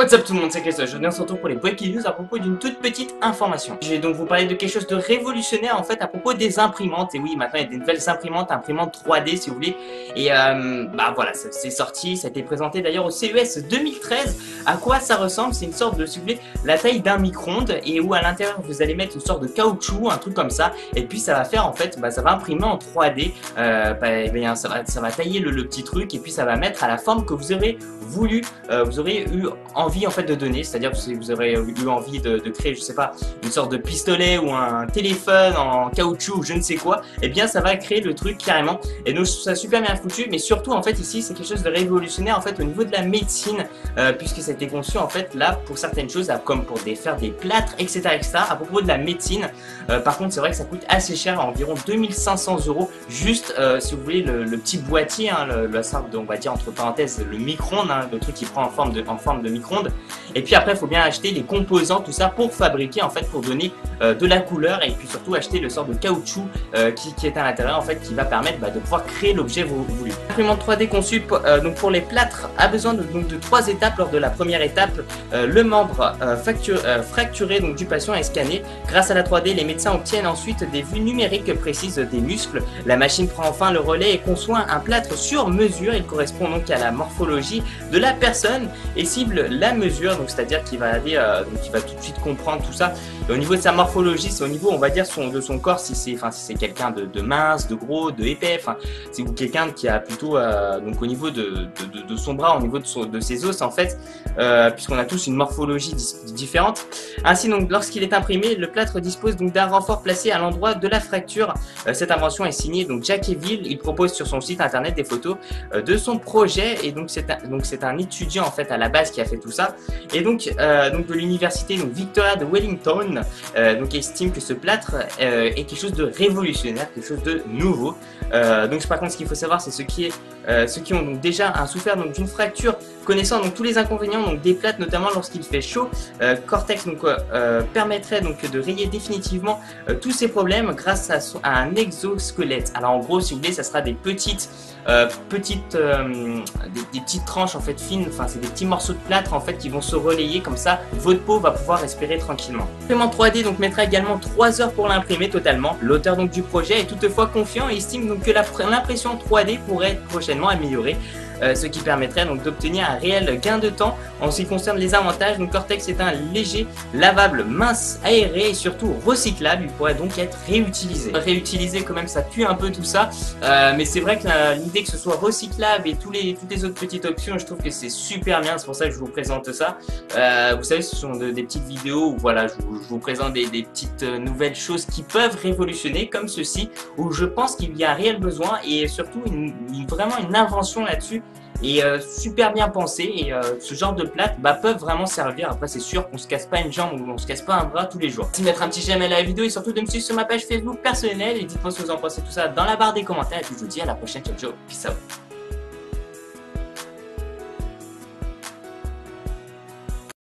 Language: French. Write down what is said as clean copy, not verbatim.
What's up tout le monde, c'est Christophe. Aujourd'hui on se retrouve pour les Breaking News à propos d'une toute petite information. Je vais donc vous parler de quelque chose de révolutionnaire en fait à propos des imprimantes. Et oui, maintenant il y a des nouvelles imprimantes 3D si vous voulez. Et bah voilà, c'est sorti, ça a été présenté d'ailleurs au CES 2013. À quoi ça ressemble? C'est une sorte de, si vous voulez, la taille d'un micro-ondes et où à l'intérieur vous allez mettre une sorte de caoutchouc, un truc comme ça. Et puis ça va faire en fait, ça va imprimer en 3D. Ça va tailler le petit truc et puis ça va mettre à la forme que vous aurez voulu, vous aurez eu envie en fait de donner, c'est-à-dire que si vous aurez eu envie de créer, je sais pas, une sorte de pistolet ou un téléphone en caoutchouc ou je ne sais quoi, et bien ça va créer le truc carrément. Et donc ça super bien foutu, mais surtout en fait ici c'est quelque chose de révolutionnaire en fait au niveau de la médecine, puisque ça a été conçu en fait là pour certaines choses, comme pour faire des plâtres, etc., etc. À propos de la médecine, par contre c'est vrai que ça coûte assez cher, à environ 2500 € juste si vous voulez le petit boîtier, hein, la sorte de, on va dire entre parenthèses, le micro-ondes, hein, le truc qui prend en forme de micro-ondes. Et puis après il faut bien acheter les composants, tout ça pour fabriquer en fait, pour donner de la couleur, et puis surtout acheter le sort de caoutchouc qui est à l'intérieur en fait, qui va permettre de pouvoir créer l'objet voulu. L'imprimante 3D conçue donc pour les plâtres a besoin de 3 étapes. Lors de la première étape, le membre fracturé donc, du patient est scanné. Grâce à la 3D, les médecins obtiennent ensuite des vues numériques précises des muscles. La machine prend enfin le relais et conçoit un plâtre sur mesure. Il correspond donc à la morphologie de la personne et cible la mesure, donc c'est-à-dire qu'il va aller, donc il va tout de suite comprendre tout ça. Et au niveau de sa morphologie, c'est au niveau, on va dire, de son corps, si c'est quelqu'un de mince, de gros, de épais, c'est quelqu'un qui a plutôt, donc au niveau de son bras, au niveau de ses os en fait, puisqu'on a tous une morphologie différente. Ainsi donc, lorsqu'il est imprimé, le plâtre dispose donc d'un renfort placé à l'endroit de la fracture. Cette invention est signée donc Jack Evil. Il propose sur son site internet des photos de son projet, et donc c'est un étudiant en fait à la base qui a fait tout ça, et donc de l'université Victoria de Wellington, donc estime que ce plâtre est quelque chose de révolutionnaire, quelque chose de nouveau. Donc par contre ce qu'il faut savoir, c'est ceux qui ont donc déjà souffert d'une fracture, connaissant donc tous les inconvénients donc des plâtres, notamment lorsqu'il fait chaud. Cortex donc permettrait donc de rayer définitivement tous ces problèmes grâce à un exosquelette. Alors en gros, si vous voulez, ça sera des petites tranches en fait fines, c'est des petits morceaux de plâtre en fait qui vont se relayer, comme ça votre peau va pouvoir respirer tranquillement. L'imprimante 3D donc mettra également 3 heures pour l'imprimer totalement. L'auteur donc du projet est toutefois confiant et estime donc que l'impression 3D pourrait être prochainement améliorée, ce qui permettrait donc d'obtenir un réel gain de temps. En ce qui concerne les avantages, donc Cortex est un léger, lavable, mince, aéré et surtout recyclable. Il pourrait donc être réutilisé. Réutiliser quand même, ça pue un peu tout ça, mais c'est vrai que l'idée que ce soit recyclable et toutes les autres petites options, je trouve que c'est super bien. C'est pour ça que je vous présente ça. Vous savez, ce sont des petites vidéos où voilà, je vous présente des petites nouvelles choses qui peuvent révolutionner, comme ceci, où je pense qu'il y a un réel besoin et surtout vraiment une invention là-dessus. Et super bien pensé, et ce genre de plâtre peuvent vraiment servir. Après c'est sûr qu'on se casse pas une jambe ou on se casse pas un bras tous les jours. Merci de mettre un petit j'aime à la vidéo et surtout de me suivre sur ma page Facebook personnelle, et dites-moi ce que vous en pensez tout ça dans la barre des commentaires, et puis je vous dis à la prochaine. Ciao ciao, peace out.